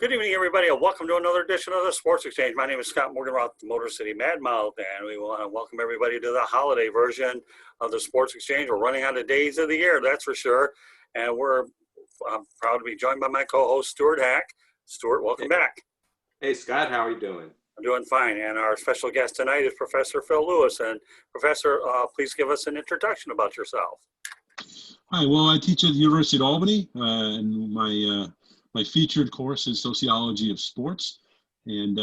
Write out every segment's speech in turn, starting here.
Good evening, everybody, and welcome to another edition of the Sports Exchange. My name is Scott Morganroth, the Motor City Mad Mouth, and we want to welcome everybody to the holiday version of the Sports Exchange. We're running out of days of the year, that's for sure, and I'm proud to be joined by my co-host, Stuart Hack. Stuart, welcome back. Hey, Scott, how are you doing? I'm doing fine, and our special guest tonight is Professor Phil Lewis. And Professor, please give us an introduction about yourself. Hi, well, I teach at the University of Albany, and my featured course is Sociology of Sports, and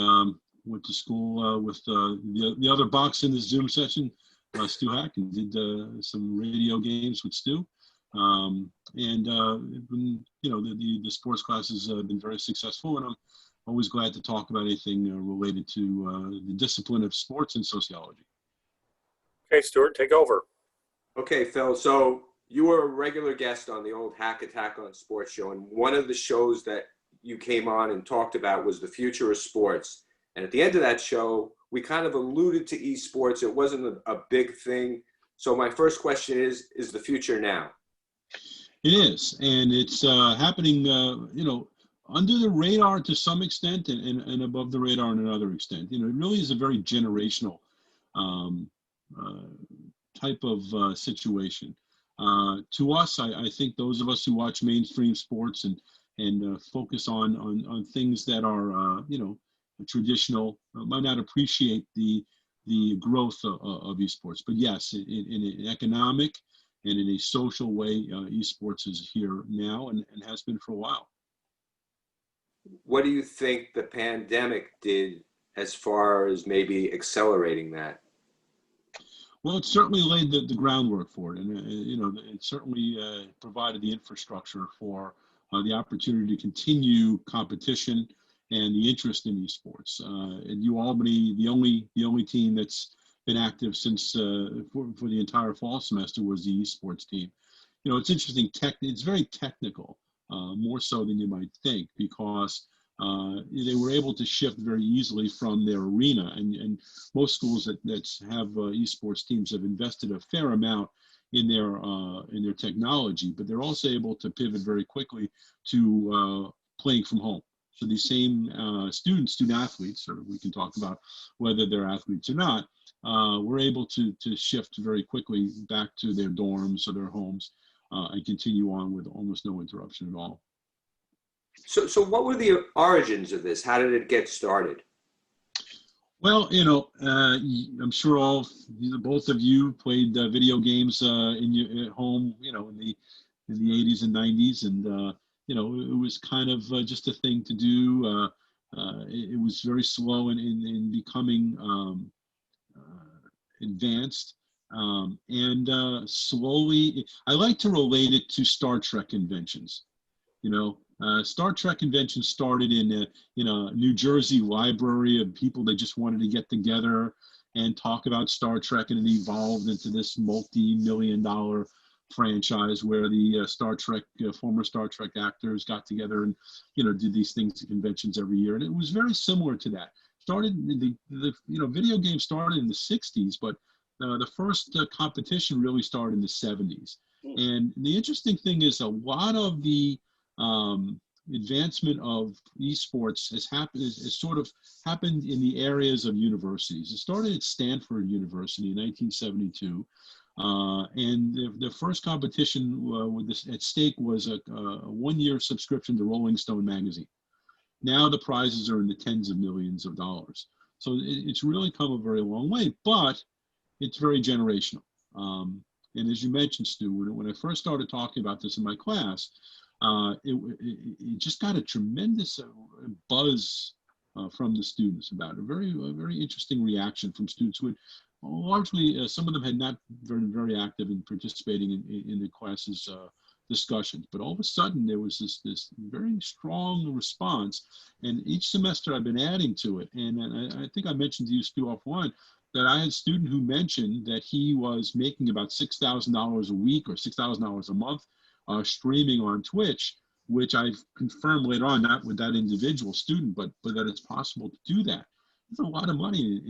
went to school with the other box in this Zoom session, Stuart Hack, and did some radio games with Stu. The sports classes have been very successful, and I'm always glad to talk about anything related to the discipline of sports and sociology. Okay, Stuart, take over. Okay, Phil, so you were a regular guest on the old Hack Attack on Sports show, and one of the shows that you came on and talked about was the future of sports. And at the end of that show, we kind of alluded to esports. It wasn't a big thing. So my first question is the future now? It is, and it's happening, under the radar to some extent, and above the radar in another extent. It really is a very generational type of situation. To us, I think those of us who watch mainstream sports and focus on things that are traditional might not appreciate the growth of esports. But yes, in an economic and in a social way, esports is here now and has been for a while. What do you think the pandemic did as far as maybe accelerating that? Well, it certainly laid the groundwork for it, and it certainly provided the infrastructure for the opportunity to continue competition and the interest in esports. At UAlbany, the only team that's been active since for the entire fall semester was the esports team. It's interesting. It's very technical, more so than you might think, because they were able to shift very easily from their arena, and most schools that have esports teams have invested a fair amount in their technology, but they're also able to pivot very quickly to playing from home. So these same student athletes, or we can talk about whether they're athletes or not, were able to shift very quickly back to their dorms or their homes and continue on with almost no interruption at all. So what were the origins of this? How did it get started? Well, I'm sure both of you played video games at home, in the 80s and 90s, and it was kind of just a thing to do. It was very slow in becoming advanced, and slowly. I like to relate it to Star Trek conventions. Star Trek convention started in a New Jersey library of people that just wanted to get together and talk about Star Trek, and it evolved into this multi-million-dollar franchise where the former Star Trek actors got together and did these things at conventions every year, and it was very similar to that. Video games started in the 60s, but the first competition really started in the 70s. And the interesting thing is a lot of the advancement of esports has sort of happened in the areas of universities. It started at Stanford University in 1972, and the first competition with this at stake was a one-year subscription to Rolling Stone magazine. Now the prizes are in the tens of millions of dollars. So it's really come a very long way, but it's very generational. And as you mentioned, Stu, when I first started talking about this in my class, it just got a tremendous buzz from the students about it. A very interesting reaction from students who had largely, some of them had not been very active in participating in the class's discussions, but all of a sudden there was this very strong response, and each semester I've been adding to it. And I think I mentioned to you, Stu, offline, that I had a student who mentioned that he was making about $6,000 a week or $6,000 a month streaming on Twitch, which I've confirmed later on, not with that individual student, but that it's possible to do that. There's a lot of money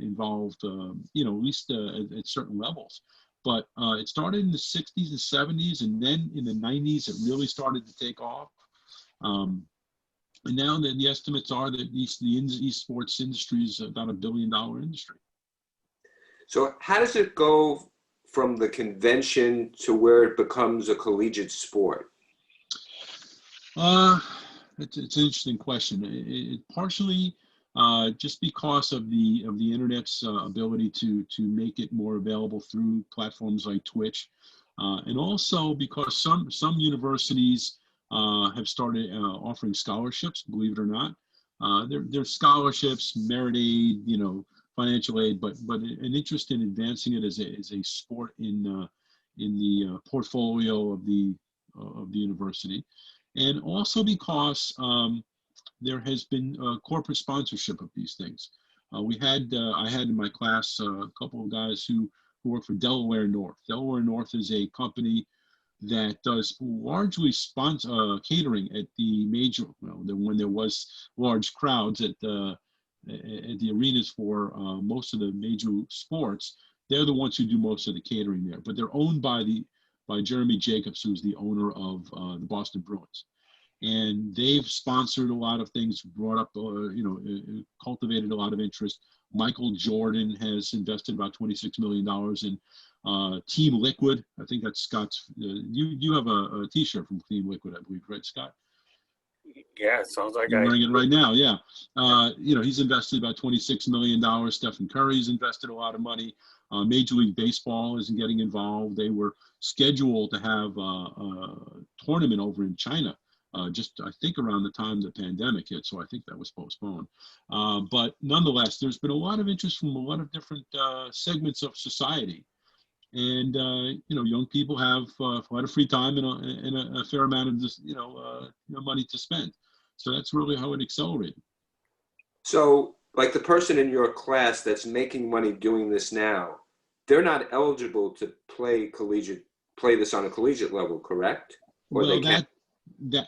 involved, at least at certain levels. But it started in the 60s and 70s, and then in the 90s, it really started to take off. And now the estimates are that the esports industry is about $1 billion industry. So how does it go from the convention to where it becomes a collegiate sport? It's an interesting question. It partially just because of the internet's ability to make it more available through platforms like Twitch, and also because some universities have started offering scholarships. Believe it or not, they're scholarships, merit aid, financial aid, but an interest in advancing it as a sport in the portfolio of the university. And also because there has been corporate sponsorship of these things. I had in my class a couple of guys who work for Delaware North. Delaware North is a company that does largely catering at the major, when there was large crowds at the arenas for most of the major sports. They're the ones who do most of the catering there, but they're owned by Jeremy Jacobs, who's the owner of the Boston Bruins. And they've sponsored a lot of things, brought up, cultivated a lot of interest. Michael Jordan has invested about $26 million in Team Liquid. I think that's Scott's. You have a T-shirt from Team Liquid, I believe, right, Scott? Yeah, it sounds like You're wearing it right now. Yeah, he's invested about $26 million. Stephen Curry's invested a lot of money. Major League Baseball isn't getting involved. They were scheduled to have a tournament over in China. Just I think around the time the pandemic hit, so I think that was postponed. But nonetheless, there's been a lot of interest from a lot of different segments of society, and young people have a lot of free time and a fair amount of this, money to spend. So that's really how it accelerated. So, like the person in your class that's making money doing this now, they're not eligible to play this on a collegiate level, correct? Or Well, they can't.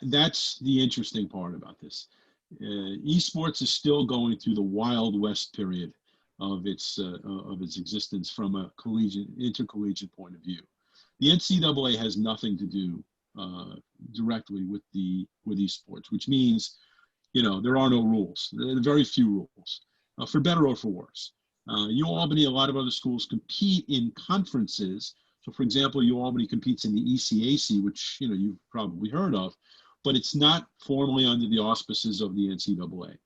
That's the interesting part about this. Esports is still going through the Wild West period of its existence from a intercollegiate point of view. The NCAA has nothing to do directly with esports, which means there are no rules. There are very few rules, for better or for worse. UAlbany, a lot of other schools compete in conferences. So, for example, UAlbany competes in the ECAC, which you've probably heard of, but it's not formally under the auspices of the NCAA.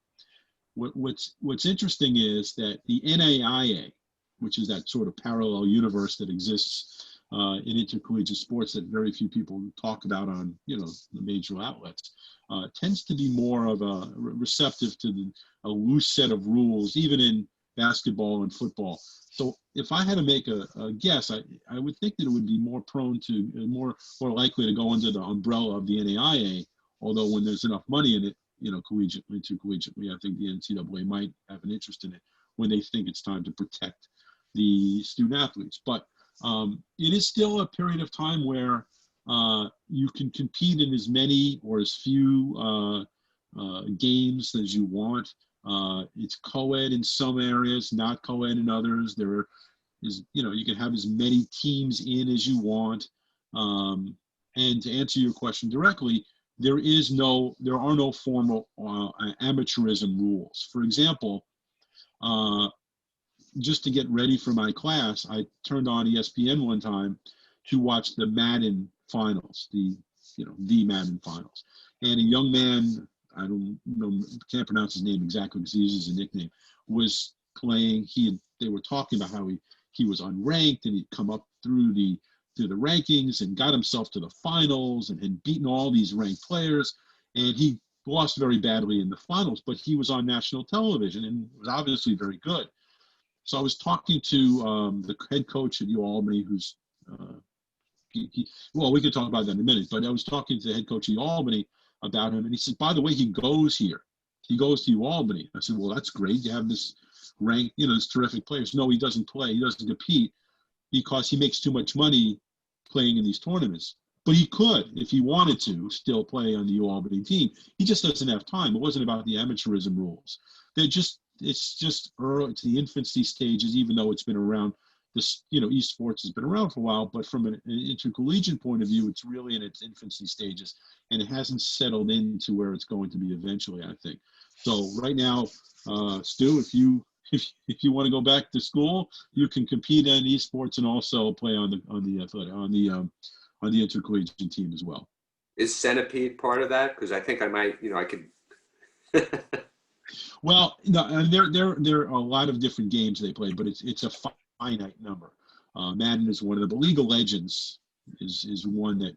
What's interesting is that the NAIA, which is that sort of parallel universe that exists in intercollegiate sports that very few people talk about on the major outlets, tends to be more of a receptive to a loose set of rules, even in basketball and football. So if I had to make a guess, I would think that it would be more prone to, more likely to go under the umbrella of the NAIA, although when there's enough money in it, intercollegiately, I think the NCAA might have an interest in it when they think it's time to protect the student athletes. But it is still a period of time where you can compete in as many or as few games as you want. It's co-ed in some areas, not co-ed in others. There is, you can have as many teams in as you want. And to answer your question directly, there are no formal amateurism rules. For example, just to get ready for my class, I turned on ESPN one time to watch the Madden finals, the Madden finals. And a young man, I can't pronounce his name exactly because he uses a nickname, was playing. They were talking about how he was unranked and he'd come up through the rankings and got himself to the finals and had beaten all these ranked players. And he lost very badly in the finals, but he was on national television and was obviously very good. So I was talking to the head coach at UAlbany, who's, well, we could talk about that in a minute, but I was talking to the head coach at UAlbany about him, and he said, by the way, he goes here. He goes to UAlbany. I said, well, that's great. You have this rank, this terrific players. No, he doesn't play. He doesn't compete because he makes too much money playing in these tournaments. But he could, if he wanted to, still play on the UAlbany team. He just doesn't have time. It wasn't about the amateurism rules. It's just early, it's the infancy stages, even though it's been around, this, esports has been around for a while, but from an intercollegiate point of view, it's really in its infancy stages, and it hasn't settled into where it's going to be eventually, I think. So right now, Stu, if you want to go back to school, you can compete in esports and also play on the intercollegiate team as well. Is Centipede part of that? Because I think I might, I could. Well, no, and there are a lot of different games they play, but it's a finite number. Madden is one of them, but League of Legends is one that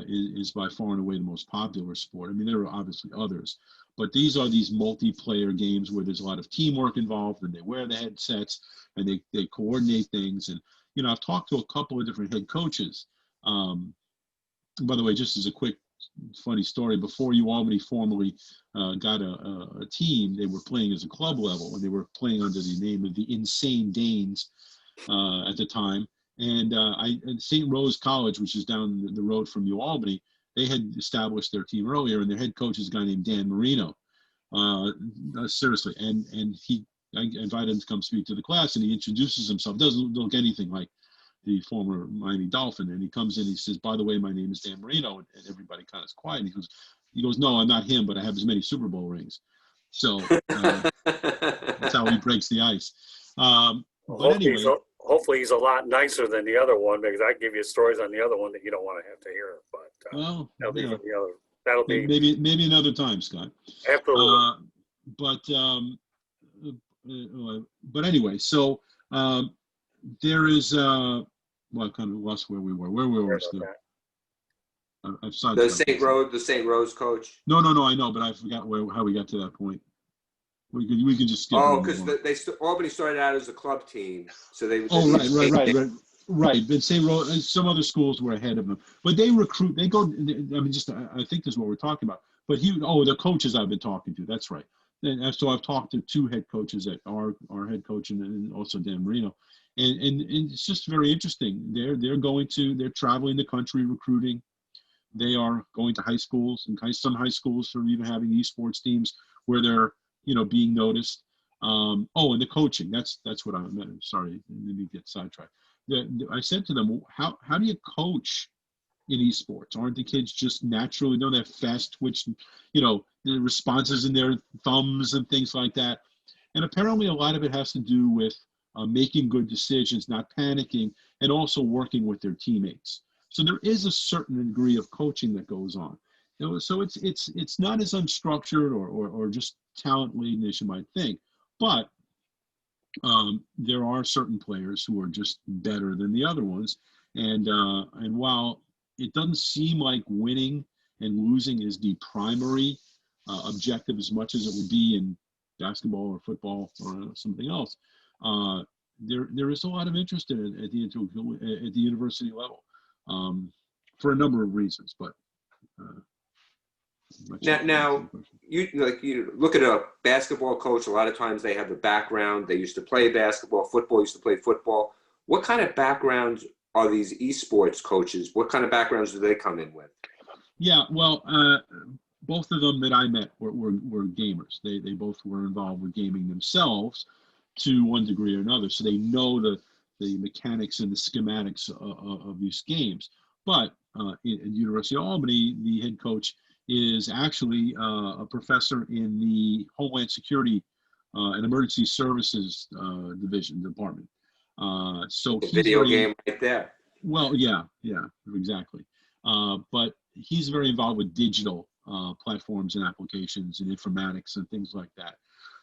is by far and away the most popular sport. I mean, there are obviously others, but these are these multiplayer games where there's a lot of teamwork involved, and they wear the headsets and they coordinate things. And I've talked to a couple of different head coaches. By the way, just as a quick funny story, before UAlbany formally got a team, they were playing as a club level, and they were playing under the name of the Insane Danes at the time. And St. Rose College, which is down the road from UAlbany, they had established their team earlier, and their head coach is a guy named Dan Marino. Seriously, and I invited him to come speak to the class, and he introduces himself. Doesn't look anything like the former Miami Dolphin, and he comes in, he says, "By the way, my name is Dan Marino," and everybody kind of is quiet. And he goes, "No, I'm not him, but I have as many Super Bowl rings." So that's how he breaks the ice. But anyway, hopefully he's a lot nicer than the other one, because I give you stories on the other one that you don't want to have to hear. But well, that'll be for the other. That'll be maybe another time, Scott. Absolutely. But anyway, so there is. Well, I kind of lost where we were. Where we were still. The St. Rose coach. No, I know, but I forgot how we got to that point. We can just skip. Oh, because Albany started out as a club team, so they. Right. But St. Rose and some other schools were ahead of them, but they recruit. They go. I mean, I think this is what we're talking about. But the coaches I've been talking to. That's right. And so I've talked to two head coaches that our head coach and also Dan Marino. And it's just very interesting. They're traveling the country recruiting. They are going to high schools, and some high schools are even having esports teams where they're being noticed. And the coaching. That's what I meant. Sorry, let me get sidetracked. I said to them, how do you coach in esports? Aren't the kids just naturally they have fast twitch, the responses in their thumbs and things like that? And apparently a lot of it has to do with making good decisions, not panicking, and also working with their teammates. So there is a certain degree of coaching that goes on. So it's not as unstructured or just talent laden as you might think, but there are certain players who are just better than the other ones. And while it doesn't seem like winning and losing is the primary objective as much as it would be in basketball or football or something else, there is a lot of interest in it at the university level for a number of reasons. But now you look at a basketball coach. A lot of times they have a background. They used to play basketball. Football used to play football. What kind of backgrounds are these esports coaches? What kind of backgrounds do they come in with? Yeah, well, both of them that I met were gamers. They both were involved with gaming themselves to one degree or another, so they know the mechanics and the schematics of these games. But at University of Albany, the head coach is actually a professor in the Homeland Security and Emergency Services department. So he's video game right there. Well, yeah, exactly. But he's very involved with digital platforms and applications and informatics and things like that.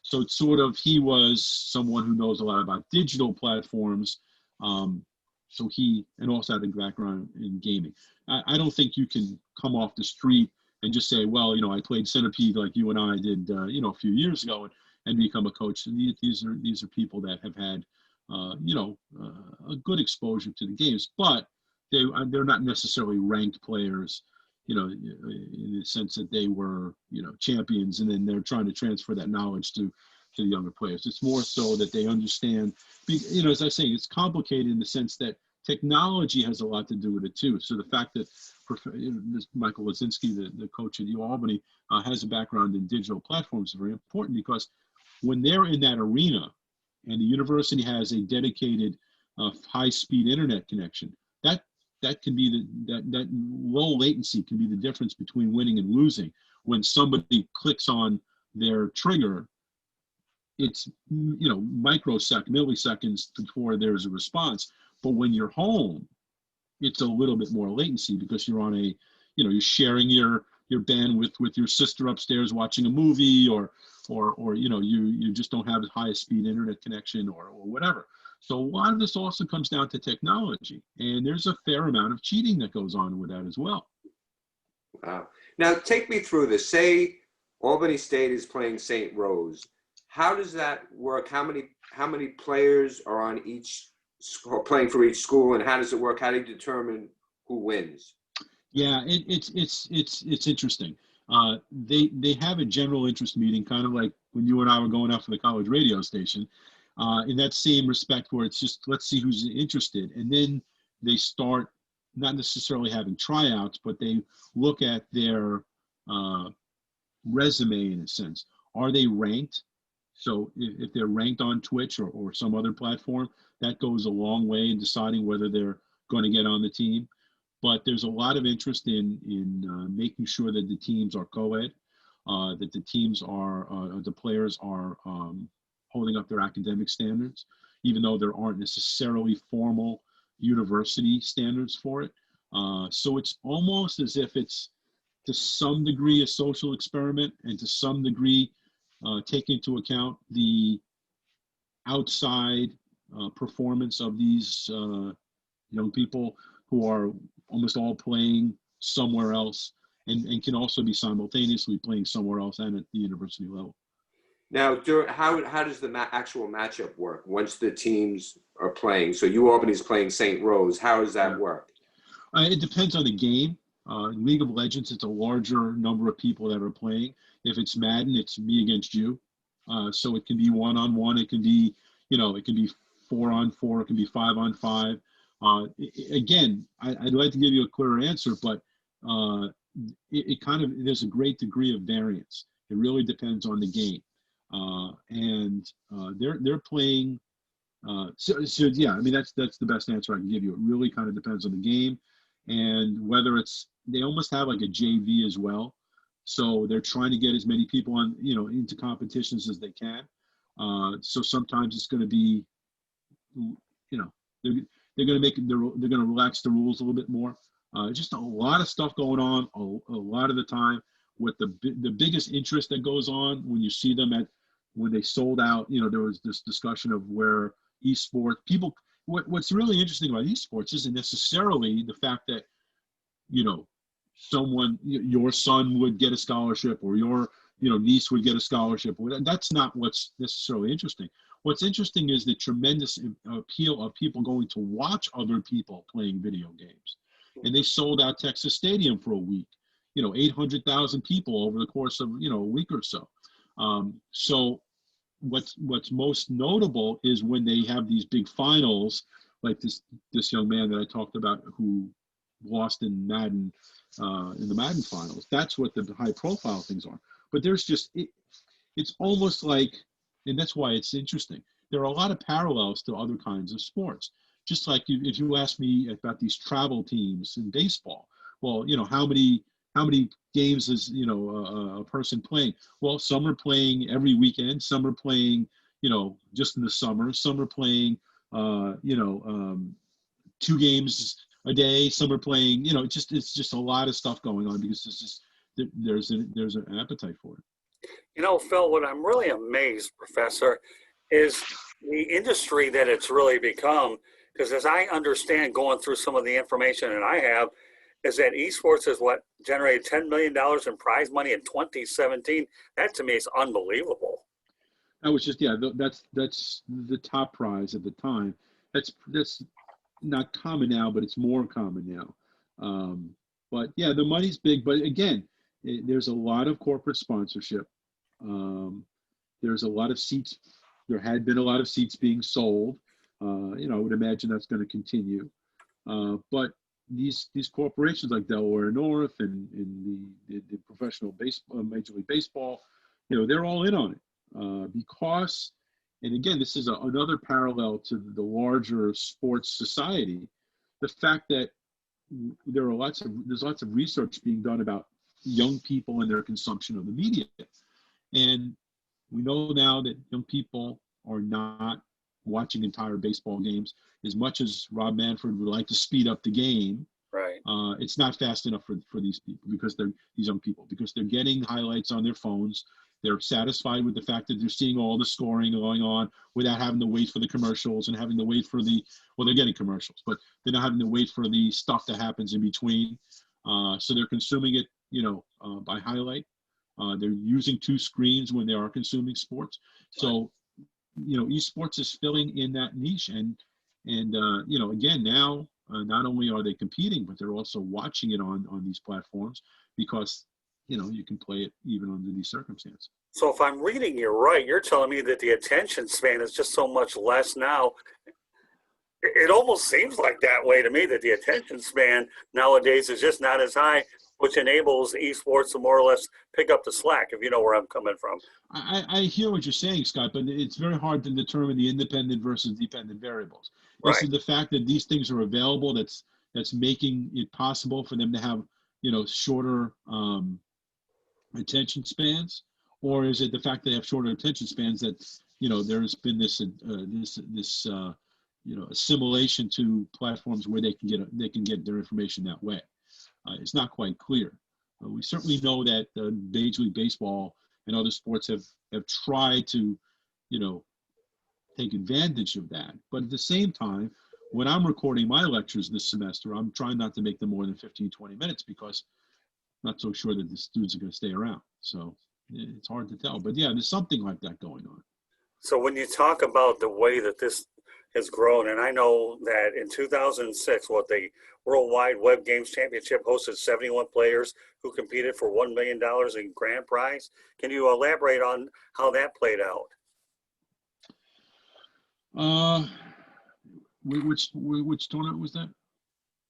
So it's he was someone who knows a lot about digital platforms. So he, and also had a background in gaming. I don't think you can come off the street and just say, well, I played Centipede like you and I did, a few years ago and become a coach. And these are people that have had, a good exposure to the games, but they're not necessarily ranked players, in the sense that they were, champions, and then they're trying to transfer that knowledge to the younger players. It's more so that they understand, as I say, it's complicated in the sense that technology has a lot to do with it too. So the fact that Michael Lazinski, the coach at UAlbany, has a background in digital platforms is very important, because when they're in that arena and the university has a dedicated high-speed internet connection. That can be that low latency can be the difference between winning and losing. When somebody clicks on their trigger, it's milliseconds before there's a response. But when you're home, it's a little bit more latency because you're on you're sharing your bandwidth with your sister upstairs watching a movie, or you just don't have the highest speed internet connection or whatever. So a lot of this also comes down to technology, and there's a fair amount of cheating that goes on with that as well. Wow. Now take me through this. Say Albany State is playing St. Rose. How does that work? How many players are on each playing for each school, and how does it work? How do you determine who wins? Yeah, it's interesting. They have a general interest meeting, kind of like when you and I were going out for the college radio station, in that same respect, where it's just, let's see who's interested. And then they start not necessarily having tryouts, but they look at their resume in a sense. Are they ranked? So if they're ranked on Twitch or some other platform, that goes a long way in deciding whether they're going to get on the team. But there's a lot of interest in making sure that the teams are co-ed, that the teams are, the players are holding up their academic standards, even though there aren't necessarily formal university standards for it. So it's almost as if it's to some degree a social experiment, and to some degree take into account the outside performance of these young people who are almost all playing somewhere else, and can also be simultaneously playing somewhere else and at the university level. Now, how does the actual matchup work once the teams are playing? So Albany's playing St. Rose. How does that work? It depends on the game. In League of Legends, it's a larger number of people that are playing. If it's Madden, it's me against you. So it can be 1-on-1. It can be, it can be 4-on-4. It can be 5-on-5. Again, I'd like to give you a clearer answer, but it kind of, there's a great degree of variance. It really depends on the game. They're playing. So yeah, I mean, that's the best answer I can give you. It really kind of depends on the game, and whether they almost have like a JV as well. So they're trying to get as many people on, into competitions as they can. So sometimes it's going to be, they're going to they're going to relax the rules a little bit more. Just a lot of stuff going on a lot of the time. With the biggest interest that goes on when you see them when they sold out, there was this discussion of where esports people. What's really interesting about esports isn't necessarily the fact that your son would get a scholarship, or your niece would get a scholarship. That's not what's necessarily interesting. What's interesting is the tremendous appeal of people going to watch other people playing video games. And they sold out Texas Stadium for a week. 800,000 people over the course of a week or so. So what's most notable is when they have these big finals, like this young man that I talked about who lost in Madden, in the Madden finals. That's what the high profile things are. But there's it's almost like, and that's why it's interesting. There are a lot of parallels to other kinds of sports. Just like if you ask me about these travel teams in baseball, well, how many games is a person playing? Well, some are playing every weekend. Some are playing just in the summer. Some are playing 2 games a day. Some are playing it's just a lot of stuff going on because there's an appetite for it. Phil, what I'm really amazed, Professor, is the industry that it's really become. Because as I understand, going through some of the information that I have, is that esports is what generated $10 million in prize money in 2017. That to me is unbelievable. That was just, that's the top prize at the time. That's not common now, but it's more common now. But yeah, the money's big. But again, there's a lot of corporate sponsorship. There's a lot of seats. There had been a lot of seats being sold. I would imagine that's going to continue. But these corporations like Delaware North and the professional baseball, Major League Baseball, they're all in on it because and again, this is another parallel to the larger sports society, the fact that there's lots of research being done about young people and their consumption of the media. And we know now that young people are not watching entire baseball games. As much as Rob Manfred would like to speed up the game, Right. it's not fast enough for these people, because these young people, because they're getting highlights on their phones. They're satisfied with the fact that they're seeing all the scoring going on without having to wait for the commercials and having to wait for they're getting commercials, but they're not having to wait for the stuff that happens in between. So they're consuming it, by highlight. They're using two screens when they are consuming sports. So, esports is filling in that niche. And again, now, not only are they competing, but they're also watching it on these platforms, because you can play it even under these circumstances. So if I'm reading you right, you're telling me that the attention span is just so much less now. It almost seems like that way to me, that the attention span nowadays is just not as high, which enables esports to more or less pick up the slack, if you know where I'm coming from. I hear what you're saying, Scott, but it's very hard to determine the independent versus dependent variables. Right. This is the fact that these things are available that's making it possible for them to have shorter attention spans, or is it the fact they have shorter attention spans that there's been this assimilation to platforms where they can get their information that way? It's not quite clear. We certainly know that Major League Baseball and other sports have tried to take advantage of that, but at the same time, when I'm recording my lectures this semester, I'm trying not to make them more than 15-20 minutes, because not so sure that the students are going to stay around. So it's hard to tell. But yeah, there's something like that going on. So when you talk about the way that this has grown, and I know that in 2006, the Worldwide Web Games Championship hosted 71 players who competed for $1 million in grand prize. Can you elaborate on how that played out? Which tournament was that?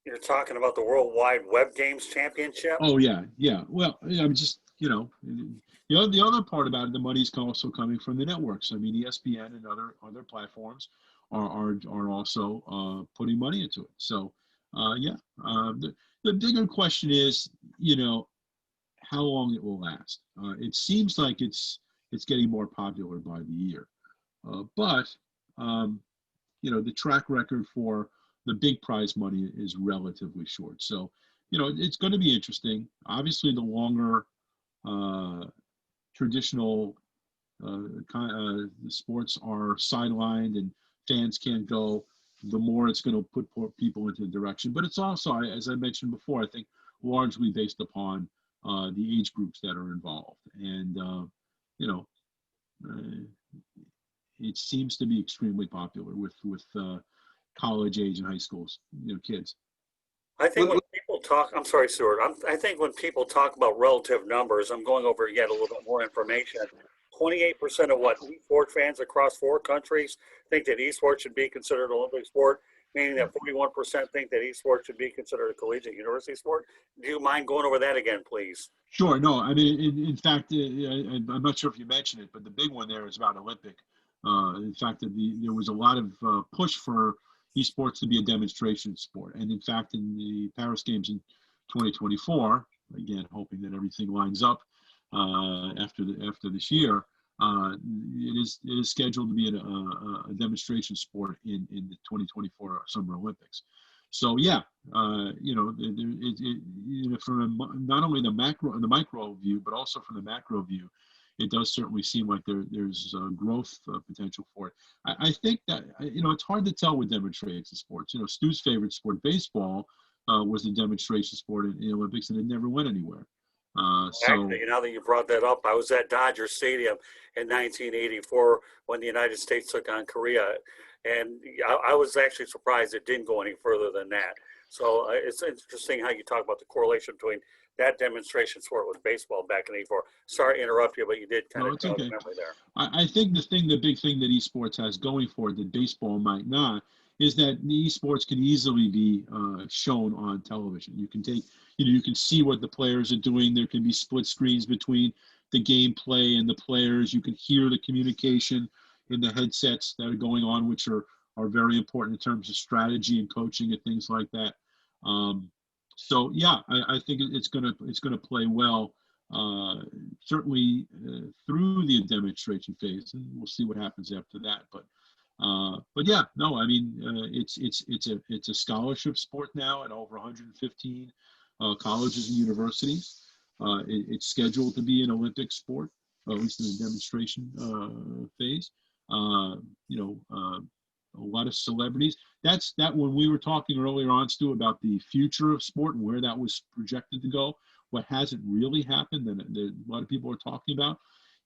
You're talking about the Worldwide Web Games Championship? Oh, yeah. Well, I'm just, the other part about it, the money's also coming from the networks. I mean, ESPN and other platforms are also putting money into it. So, the bigger question is, how long it will last. It seems like it's getting more popular by the year, but the track record for the big prize money is relatively short. So, it's going to be interesting. Obviously, the longer traditional sports are sidelined and fans can't go, the more it's going to put people into the direction. But it's also, as I mentioned before, I think largely based upon the age groups that are involved. And, it seems to be extremely popular with college age and high schools, kids. I think when people talk, I'm sorry, Stuart. I think when people talk about relative numbers, I'm going over yet a little bit more information. 28% of esports fans across 4 countries think that esports should be considered an Olympic sport, meaning that 41% think that esports should be considered a collegiate university sport. Do you mind going over that again, please? Sure. No, I mean, in fact, I'm not sure if you mentioned it, but the big one there is about Olympic. In fact, there was a lot of push for esports to be a demonstration sport. And in fact, in the Paris Games in 2024, again, hoping that everything lines up after this year, it is scheduled to be a demonstration sport in the 2024 Summer Olympics. So yeah, from not only the micro view, but also from the macro view, it does certainly seem like there's growth potential for it. I think that, it's hard to tell with demonstration sports. Stu's favorite sport, baseball, was a demonstration sport in the Olympics, and it never went anywhere. Actually, now that you brought that up, I was at Dodger Stadium in 1984 when the United States took on Korea. And I was actually surprised it didn't go any further than that. So it's interesting how you talk about the correlation between that demonstration sport with baseball back in '84. Sorry to interrupt you, but you did kind of jog the memory there. I think the big thing that esports has going for it that baseball might not is that the esports can easily be shown on television. You can you can see what the players are doing. There can be split screens between the gameplay and the players. You can hear the communication. in the headsets that are going on, which are very important in terms of strategy and coaching and things like that. So yeah, I think it's gonna play well, certainly through the demonstration phase, and we'll see what happens after that. But yeah, no, I mean it's a scholarship sport now at over 115 colleges and universities. It's scheduled to be an Olympic sport, or at least in the demonstration phase. A lot of celebrities. That's when we were talking earlier on, Stu, about the future of sport and where that was projected to go. What hasn't really happened, and a lot of people are talking about,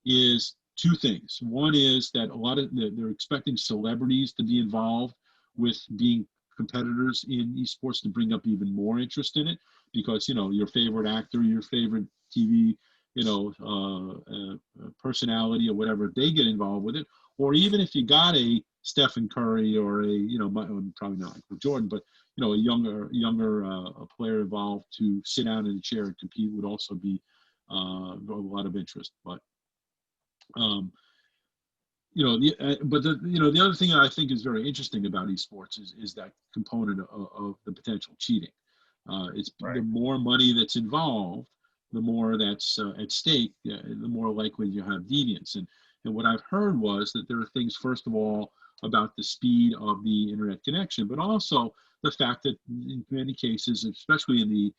is two things. One is that they're expecting celebrities to be involved with being competitors in esports to bring up even more interest in it, because your favorite actor, your favorite TV, personality or whatever, they get involved with it. Or even if you got a Stephen Curry or probably not like Jordan, but a younger player involved to sit down in a chair and compete would also be a lot of interest. But the other thing I think is very interesting about esports is that component of the potential cheating. It's Right. The more money that's involved, the more that's at stake, the more likely you have deviance. And what I've heard was that there are things, first of all, about the speed of the internet connection, but also the fact that in many cases, especially in the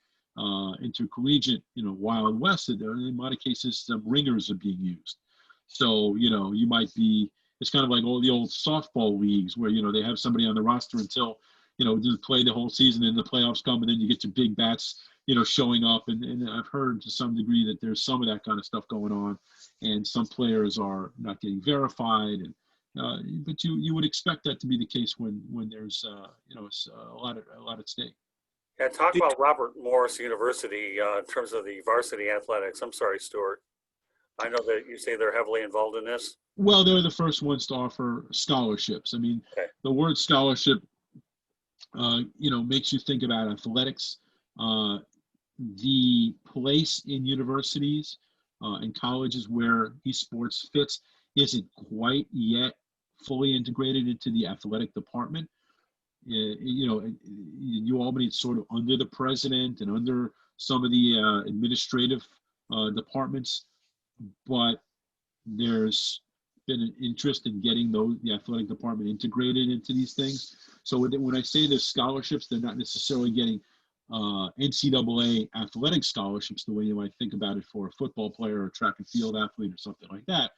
intercollegiate, Wild West, in a lot of cases, some ringers are being used. So, you might be, it's kind of like all the old softball leagues where, they have somebody on the roster until, do play the whole season and the playoffs come, and then you get your big bats, showing up. And I've heard to some degree that there's some of that kind of stuff going on, and some players are not getting verified. And but you would expect that to be the case when there's a lot at stake. Yeah, talk about Robert Morris University in terms of the varsity athletics. I'm sorry, Stuart. I know that you say they're heavily involved in this. Well, they're the first ones to offer scholarships. I mean, Okay. The word scholarship, makes you think about athletics. The place in universities and colleges where esports fits isn't quite yet fully integrated into the athletic department. Albany, it's sort of under the president and under some of the administrative departments, but there's been an interest in getting the athletic department integrated into these things. So when I say there's scholarships, they're not necessarily getting NCAA athletic scholarships the way you might think about it for a football player or a track and field athlete or something like that.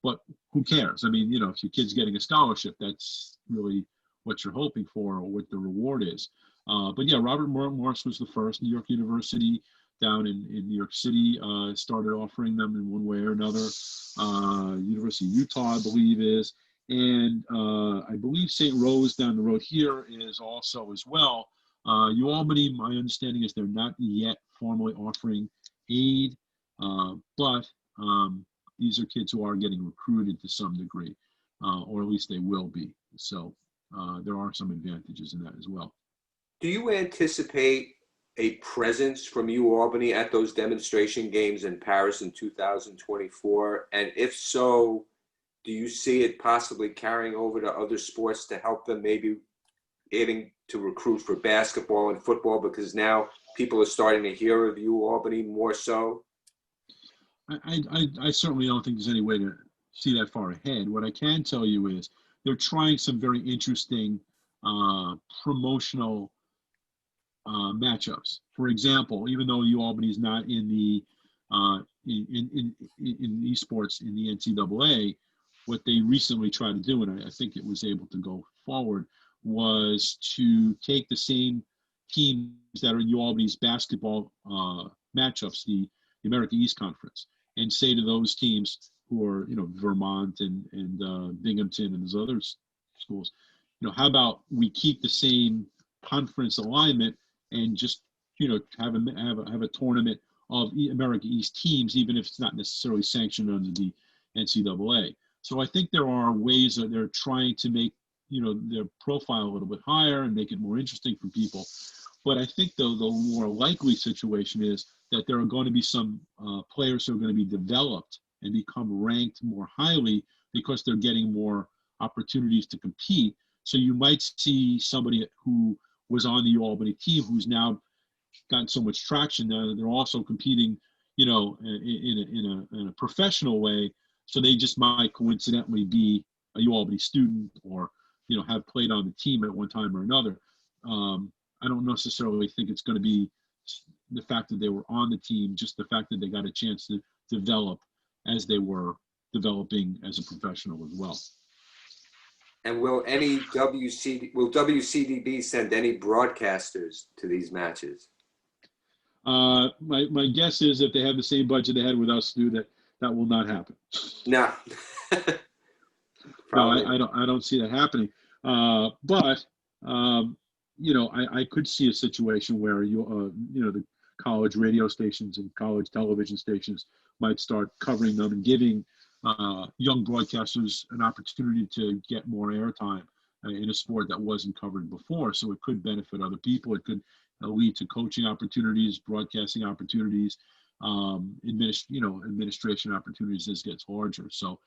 But who cares? I mean, if your kid's getting a scholarship, that's really what you're hoping for or what the reward is. But yeah, Robert Morris was the first. New York University down in New York City started offering them in one way or another. University of Utah, I believe, is. And I believe St. Rose down the road here is also as well. UAlbany, my understanding is they're not yet formally offering aid, but these are kids who are getting recruited to some degree, or at least they will be. So there are some advantages in that as well. Do you anticipate a presence from UAlbany at those demonstration games in Paris in 2024? And if so, do you see it possibly carrying over to other sports to help them maybe getting to recruit for basketball and football, because now people are starting to hear of UAlbany more so? I certainly don't think there's any way to see that far ahead. What I can tell you is they're trying some very interesting promotional matchups. For example, even though UAlbany is not in the in esports in the NCAA, what they recently tried to do, and I think it was able to go forward, was to take the same teams that are in UAlbany's basketball matchups, the America East Conference, and say to those teams who are, Vermont and Binghamton and those other schools, how about we keep the same conference alignment and just, have a tournament of America East teams, even if it's not necessarily sanctioned under the NCAA. So I think there are ways that they're trying to make, their profile a little bit higher and make it more interesting for people. But I think the more likely situation is that there are going to be some players who are going to be developed and become ranked more highly because they're getting more opportunities to compete. So you might see somebody who was on the Albany team who's now gotten so much traction now that they're also competing, in a professional way. So they just might coincidentally be a Albany student, or have played on the team at one time or another. I don't necessarily think it's going to be the fact that they were on the team, just the fact that they got a chance to develop as they were developing as a professional as well. And will WCDB send any broadcasters to these matches? My guess is if they have the same budget they had with us, that will not happen. No. No, I don't see that happening. But I could see a situation where the college radio stations and college television stations might start covering them and giving young broadcasters an opportunity to get more airtime in a sport that wasn't covered before. So it could benefit other people. It could lead to coaching opportunities, broadcasting opportunities, administration opportunities as it gets larger. So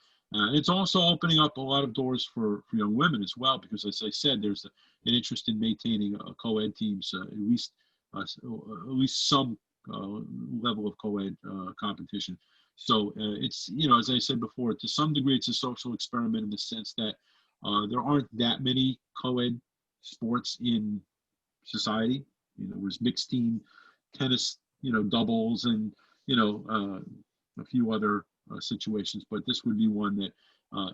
it's also opening up a lot of doors for young women as well, because as I said, there's an interest in maintaining co-ed teams, at least some level of co-ed competition. So it's, as I said before, to some degree, it's a social experiment in the sense that there aren't that many co-ed sports in society. There's mixed team tennis, doubles, and a few other situations. But this would be one that,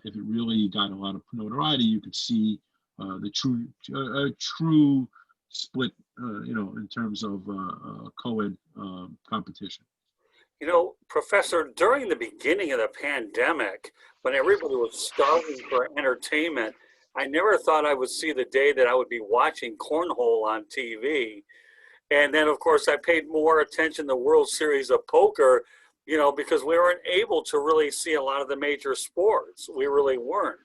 if it really got a lot of notoriety, you could see the true split, in terms of co-ed competition. Professor, during the beginning of the pandemic, when everybody was starving for entertainment, I never thought I would see the day that I would be watching cornhole on TV. And then, of course, I paid more attention to World Series of Poker, because we weren't able to really see a lot of the major sports. We really weren't.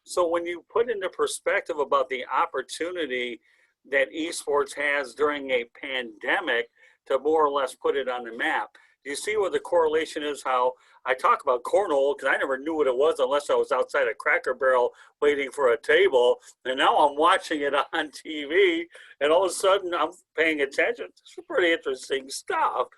So when you put into perspective about the opportunity that esports has during a pandemic to more or less put it on the map, do you see what the correlation is? How I talk about cornhole, because I never knew what it was unless I was outside a Cracker Barrel waiting for a table. And now I'm watching it on TV, and all of a sudden I'm paying attention. It's pretty interesting stuff.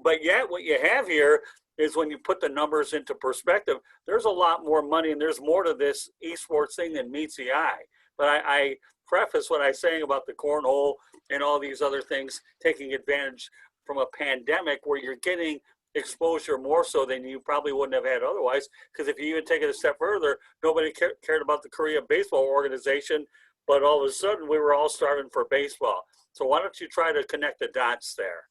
But yet what you have here is, when you put the numbers into perspective, there's a lot more money and there's more to this esports thing than meets the eye. But I preface what I'm saying about the cornhole and all these other things taking advantage from a pandemic, where you're getting exposure more so than you probably wouldn't have had otherwise. Because if you even take it a step further, nobody cared about the Korea Baseball Organization, but all of a sudden we were all starving for baseball. So why don't you try to connect the dots there?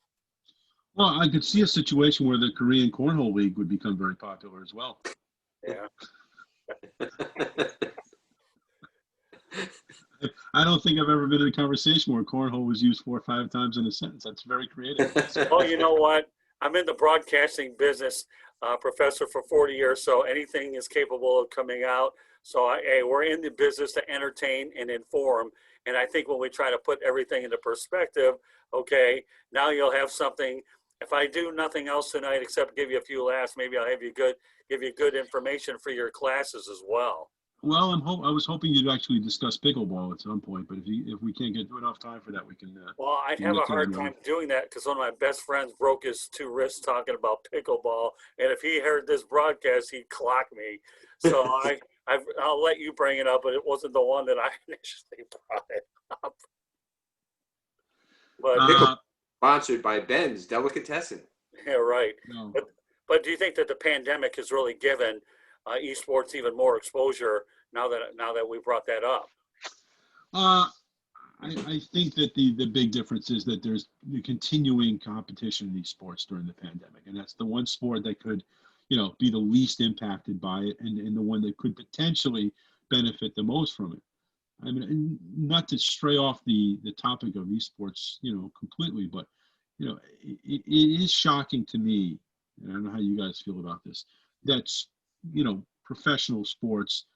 Well, I could see a situation where the Korean Cornhole League would become very popular as well. Yeah. I don't think I've ever been in a conversation where cornhole was used 4 or 5 times in a sentence. That's very creative. Well, you know what? I'm in the broadcasting business, professor, for 40 years, so anything is capable of coming out. So we're in the business to entertain and inform. And I think when we try to put everything into perspective, okay, now you'll have something. If I do nothing else tonight except give you a few laughs, maybe I'll give you good information for your classes as well. Well, I was hoping you'd actually discuss pickleball at some point, but if we can't get enough time for that, we can. Well, I'd have a hard time doing that, because one of my best friends broke his 2 wrists talking about pickleball, and if he heard this broadcast, he'd clock me. So I'll let you bring it up, but it wasn't the one that I initially brought it up. But sponsored by Ben's Delicatessen. Yeah, right. No. But do you think that the pandemic has really given esports even more exposure now that we brought that up? I think that the big difference is that there's the continuing competition in these sports during the pandemic, and that's the one sport that could, be the least impacted by it, and the one that could potentially benefit the most from it. I mean, not to stray off the topic of esports, completely, but it is shocking to me, and I don't know how you guys feel about this, that's professional sports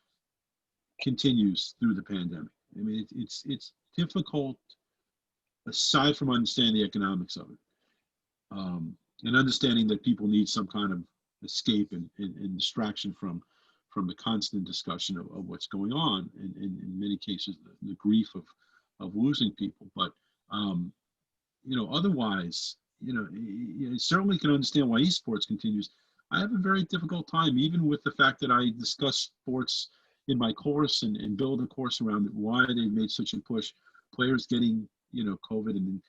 continues through the pandemic. I mean, it's difficult, aside from understanding the economics of it, and understanding that people need some kind of escape and distraction from the constant discussion of what's going on, and in many cases the grief of losing people. But otherwise, you certainly can understand why esports continues. I have a very difficult time, even with the fact that I discuss sports in my course and build a course around it, why they made such a push. Players getting, COVID, and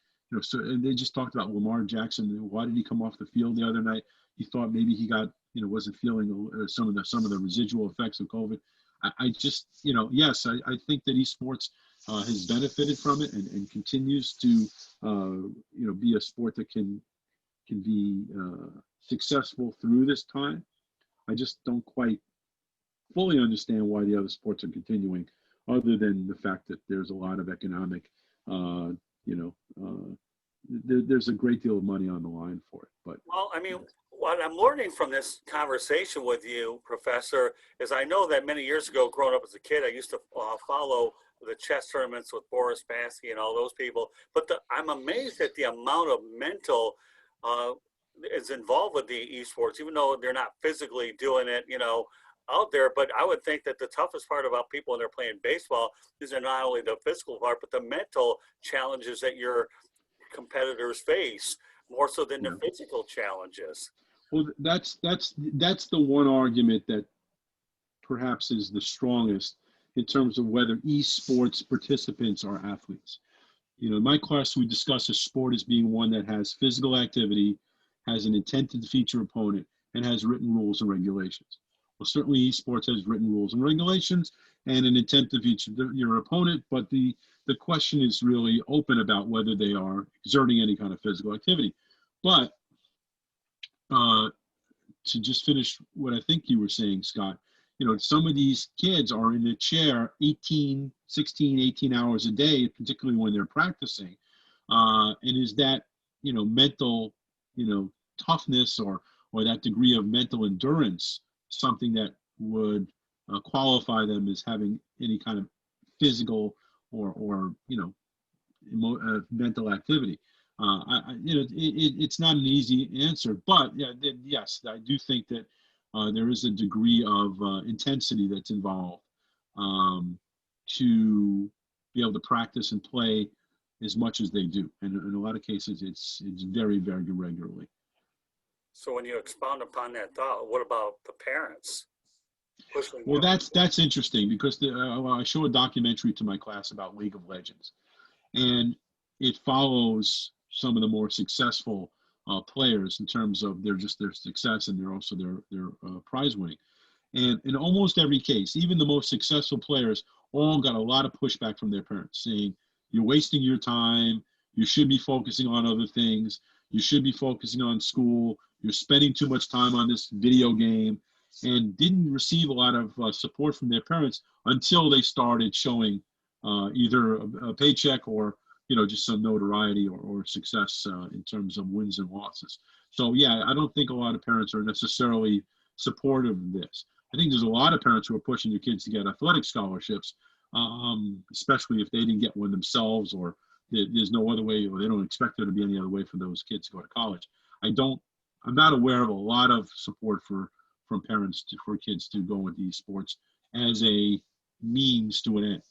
so, and they just talked about Lamar Jackson. Why did he come off the field the other night? He thought maybe he got, wasn't feeling some of the residual effects of COVID. I just, yes, I think that esports has benefited from it and continues to, be a sport that can be successful through this time. I just don't quite fully understand why the other sports are continuing, other than the fact that there's a lot of economic, there's a great deal of money on the line for it. But well, I mean, what I'm learning from this conversation with you, Professor, is I know that many years ago, growing up as a kid, I used to follow the chess tournaments with Boris Spassky and all those people. But I'm amazed at the amount of mental is involved with the esports, even though they're not physically doing it, out there. But I would think that the toughest part about people when they're playing baseball is not only the physical part, but the mental challenges that your competitors face, more so than the physical challenges. Well, that's the one argument that perhaps is the strongest in terms of whether esports participants are athletes. In my class, we discuss a sport as being one that has physical activity, has an intent to defeat your opponent, and has written rules and regulations. Well, certainly esports has written rules and regulations and an intent to defeat your opponent, but the question is really open about whether they are exerting any kind of physical activity. But to just finish what I think you were saying, Scott, some of these kids are in the chair 16, 18 hours a day, particularly when they're practicing. And is that, mental, toughness or that degree of mental endurance something that would qualify them as having any kind of physical or mental activity? It's not an easy answer, but yes, I do think that there is a degree of intensity that's involved to be able to practice and play as much as they do, and in a lot of cases, it's very, very regularly. So when you expound upon that thought, what about the parents? Well, that's interesting because I show a documentary to my class about League of Legends, and it follows some of the more successful players in terms of their success and their prize winning. And in almost every case, even the most successful players all got a lot of pushback from their parents saying, you're wasting your time, you should be focusing on other things, you should be focusing on school, you're spending too much time on this video game, and didn't receive a lot of support from their parents until they started showing either a paycheck or just some notoriety or success in terms of wins and losses. So yeah, I don't think a lot of parents are necessarily supportive of this. I think there's a lot of parents who are pushing their kids to get athletic scholarships, especially if they didn't get one themselves or there's no other way, or they don't expect there to be any other way for those kids to go to college. I'm not aware of a lot of support from parents for kids to go into these sports as a means to an end.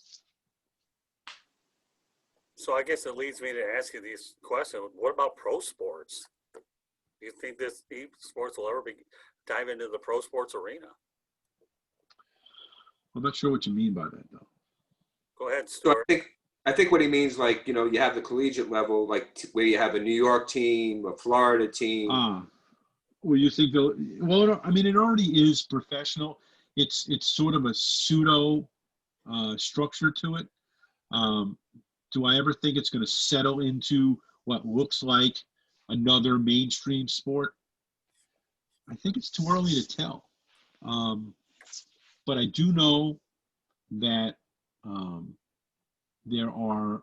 So I guess it leads me to ask you these questions. What about pro sports? Do you think this esports will ever dive into the pro sports arena? I'm not sure what you mean by that, though. Go ahead, Stuart. So I think what he means, like, you have the collegiate level, like where you have a New York team, a Florida team. Well, you think it already is professional. It's sort of a pseudo structure to it. Do I ever think it's going to settle into what looks like another mainstream sport? I think it's too early to tell. But I do know that there are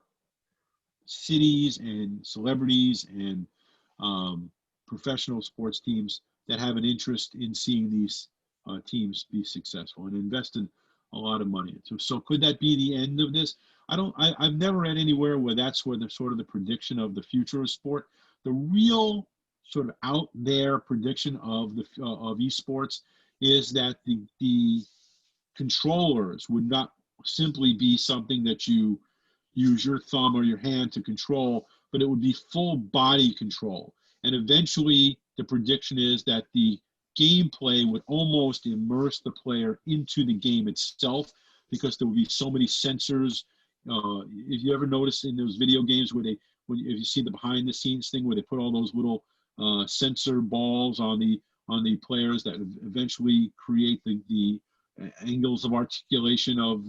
cities and celebrities and professional sports teams that have an interest in seeing these teams be successful and invested a lot of money into. So could that be the end of this? I've never read anywhere where that's where the sort of the prediction of the future of sport. The real sort of out there prediction of of esports is that the controllers would not simply be something that you use your thumb or your hand to control, but it would be full body control. And eventually, the prediction is that the gameplay would almost immerse the player into the game itself, because there would be so many sensors. If you ever notice in those video games where if you see the behind the scenes thing where they put all those little sensor balls on the players that eventually create the angles of articulation of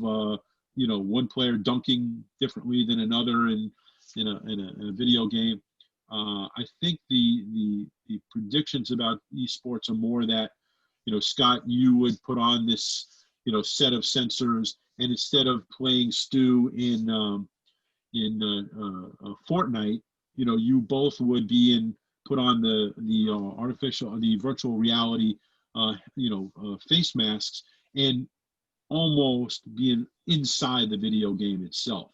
one player dunking differently than another in a video game. I think the predictions about esports are more that, Scott, you would put on this set of sensors, and instead of playing Stu in Fortnite, you both would be put on the virtual reality face masks, and almost being inside the video game itself.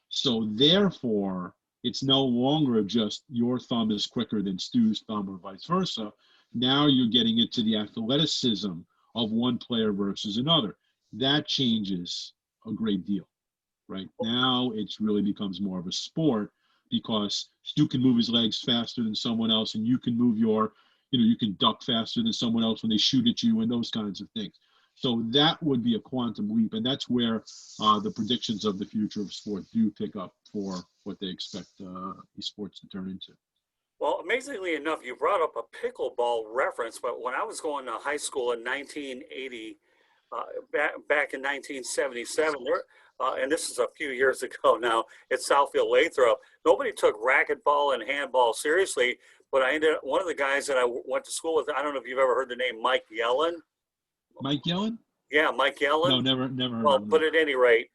So therefore, it's no longer just your thumb is quicker than Stu's thumb or vice versa. Now you're getting into the athleticism of one player versus another. That changes a great deal. Right now, it really becomes more of a sport, because Stu can move his legs faster than someone else, and you can move you can duck faster than someone else when they shoot at you, and those kinds of things. So that would be a quantum leap, and that's where the predictions of the future of sport do pick up for what they expect esports to turn into. Well, amazingly enough, you brought up a pickleball reference, but when I was going to high school in 1980, back in 1977, and this is a few years ago now, at Southfield Lathrop, nobody took racquetball and handball seriously, but one of the guys that I went to school with, I don't know if you've ever heard the name Mike Yellen. Mike Yellen? Yeah, Mike Yellen. No, never heard Well, of him. but at any rate,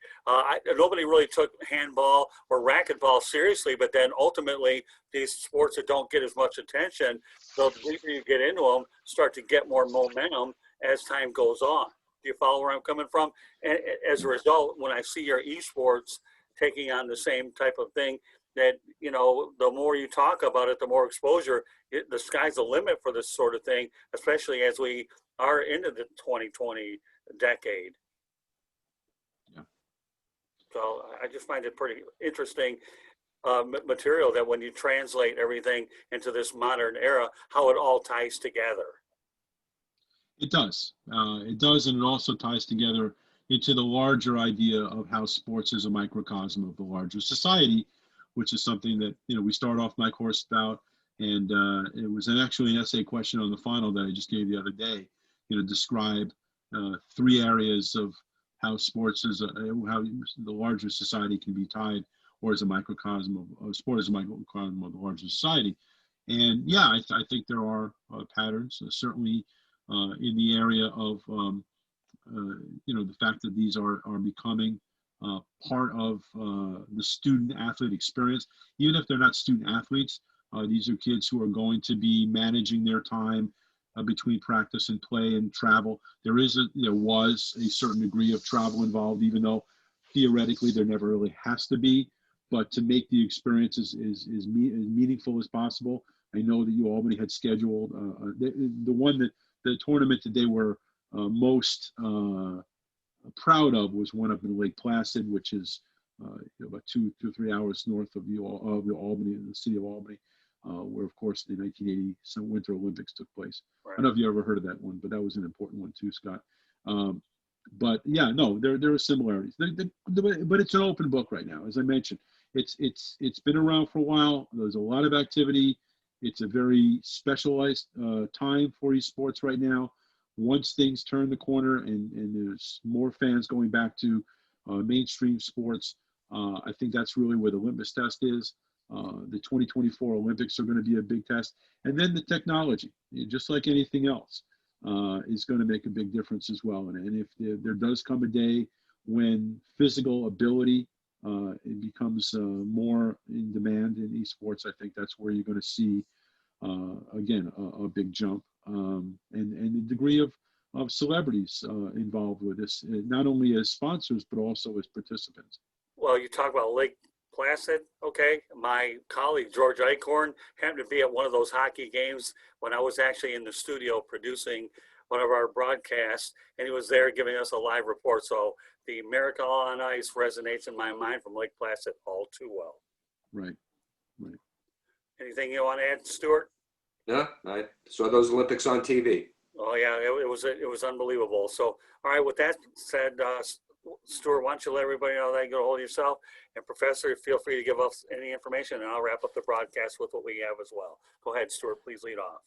nobody really took handball or racquetball seriously. But then ultimately, these sports that don't get as much attention, the deeper you get into them, start to get more momentum as time goes on. Do you follow where I'm coming from? And as a result, when I see your esports taking on the same type of thing, that, the more you talk about it, the more exposure, the sky's the limit for this sort of thing, especially as we are into the 2020 decade. Yeah. So I just find it pretty interesting material that when you translate everything into this modern era, how it all ties together. It does. It does, and it also ties together into the larger idea of how sports is a microcosm of the larger society, which is something that we start off my course about, and it was actually an essay question on the final that I just gave the other day. Describe 3 areas of how sports is how the larger society can be tied, or as a microcosm of sport as a microcosm of the larger society. And yeah, I think there are patterns, certainly in the area of the fact that these are becoming part of the student athlete experience. Even if they're not student athletes, these are kids who are going to be managing their time between practice and play and travel. There was a certain degree of travel involved, even though theoretically there never really has to be. But to make the experience as meaningful as possible, I know that Albany had scheduled the tournament that they were most proud of was one up in Lake Placid, which is about 2 or 3 hours north of the Albany, the city of Albany, where of course the 1980 Winter Olympics took place. Right. I don't know if you ever heard of that one, but that was an important one too, Scott. But yeah, no, there are similarities. But it's an open book right now, as I mentioned. It's been around for a while. There's a lot of activity. It's a very specialized time for esports right now. Once things turn the corner and there's more fans going back to mainstream sports, I think that's really where the litmus test is. The 2024 Olympics are going to be a big test. And then the technology, just like anything else, is going to make a big difference as well. And if there does come a day when physical ability it becomes more in demand in esports, I think that's where you're going to see, again, a big jump. And the degree of celebrities involved with this, not only as sponsors, but also as participants. Well, you talk about Lake Placid, okay. My colleague, George Eichhorn, happened to be at one of those hockey games when I was actually in the studio producing one of our broadcasts, and he was there giving us a live report. So the Miracle on Ice resonates in my mind from Lake Placid all too well. Right. Right. Anything you want to add, Stuart? No, I saw those Olympics on TV. Oh yeah, it was unbelievable. So, all right, with that said, Stuart, why don't you let everybody know that you get a hold of yourself, and Professor, feel free to give us any information, and I'll wrap up the broadcast with what we have as well. Go ahead, Stuart, please lead off.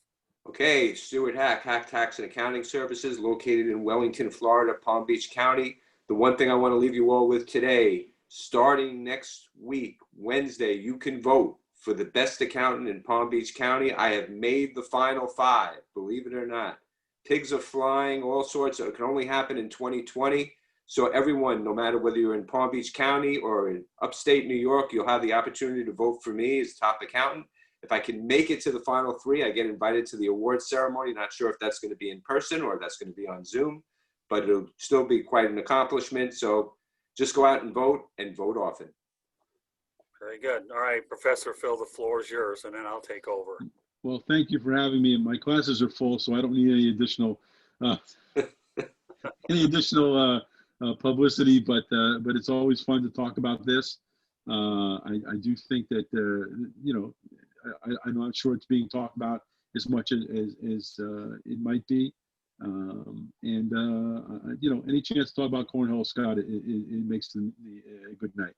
Okay, Stuart Hack, Hack Tax and Accounting Services, located in Wellington, Florida, Palm Beach County. The one thing I want to leave you all with today, starting next week, Wednesday, you can vote for the best accountant in Palm Beach County. I have made the final 5, believe it or not. Pigs are flying, all sorts. It can only happen in 2020. So everyone, no matter whether you're in Palm Beach County or in upstate New York, you'll have the opportunity to vote for me as top accountant. If I can make it to the final 3, I get invited to the awards ceremony. Not sure if that's going to be in person or if that's going to be on Zoom, but it'll still be quite an accomplishment. So just go out and vote often. Very good. All right, Professor Phil, the floor is yours, and then I'll take over. Well, thank you for having me. My classes are full, so I don't need any additional publicity. But it's always fun to talk about this. I do think that I'm not sure it's being talked about as much as it might be. Any chance to talk about cornhole, Scott, it makes the a good night.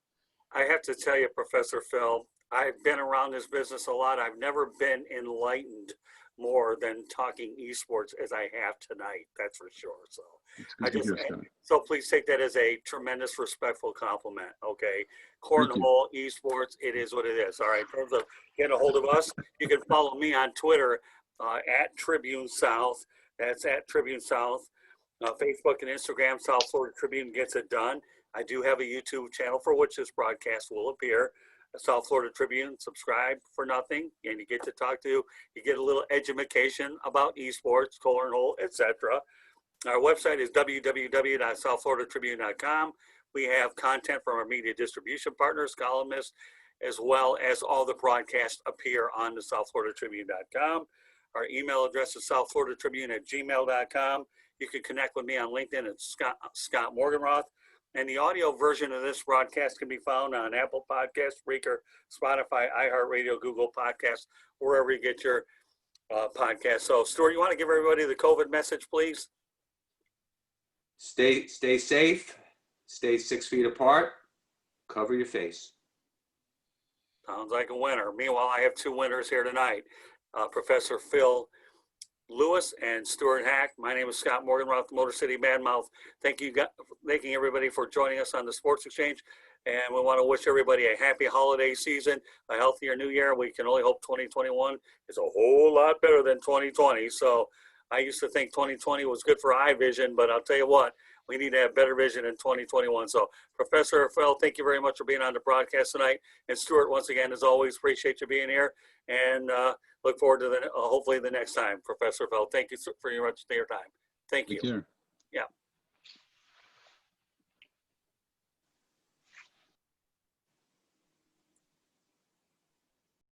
I have to tell you, Professor Phil, I've been around this business a lot. I've never been enlightened more than talking esports as I have tonight. That's for sure. So so please take that as a tremendous, respectful compliment. Okay, cornhole, esports, it is what it is. All right. In terms of getting a hold of us, you can follow me on Twitter at Tribune South. That's at Tribune South. Facebook and Instagram, South Florida Tribune gets it done. I do have a YouTube channel for which this broadcast will appear. South Florida Tribune, subscribe for nothing, and you get to you get a little education about esports, cornhole, etc. Our website is www.southfloridatribune.com. We have content from our media distribution partners, columnists, as well as all the broadcasts appear on the southfloridatribune.com. Our email address is southfloridatribune@gmail.com. You can connect with me on LinkedIn at Scott Morganroth. And the audio version of this broadcast can be found on Apple Podcasts, Breaker, Spotify, iHeartRadio, Google Podcasts, wherever you get your podcasts. So, Stuart, you want to give everybody the COVID message, please? Stay safe. Stay 6 feet apart. Cover your face. Sounds like a winner. Meanwhile, I have 2 winners here tonight. Professor Phil Lewis and Stuart Hack. My name is Scott Morganroth, Motor City Badmouth. Thanking everybody for joining us on the Sports Exchange. And we want to wish everybody a happy holiday season, a healthier new year. We can only hope 2021 is a whole lot better than 2020. So I used to think 2020 was good for eye vision, but I'll tell you what, we need to have better vision in 2021. So Professor Phil, thank you very much for being on the broadcast tonight. And Stuart, once again, as always, appreciate you being here. And look forward to hopefully the next time, Professor Phil. Thank you for your time. Thank you. Take care. Yeah.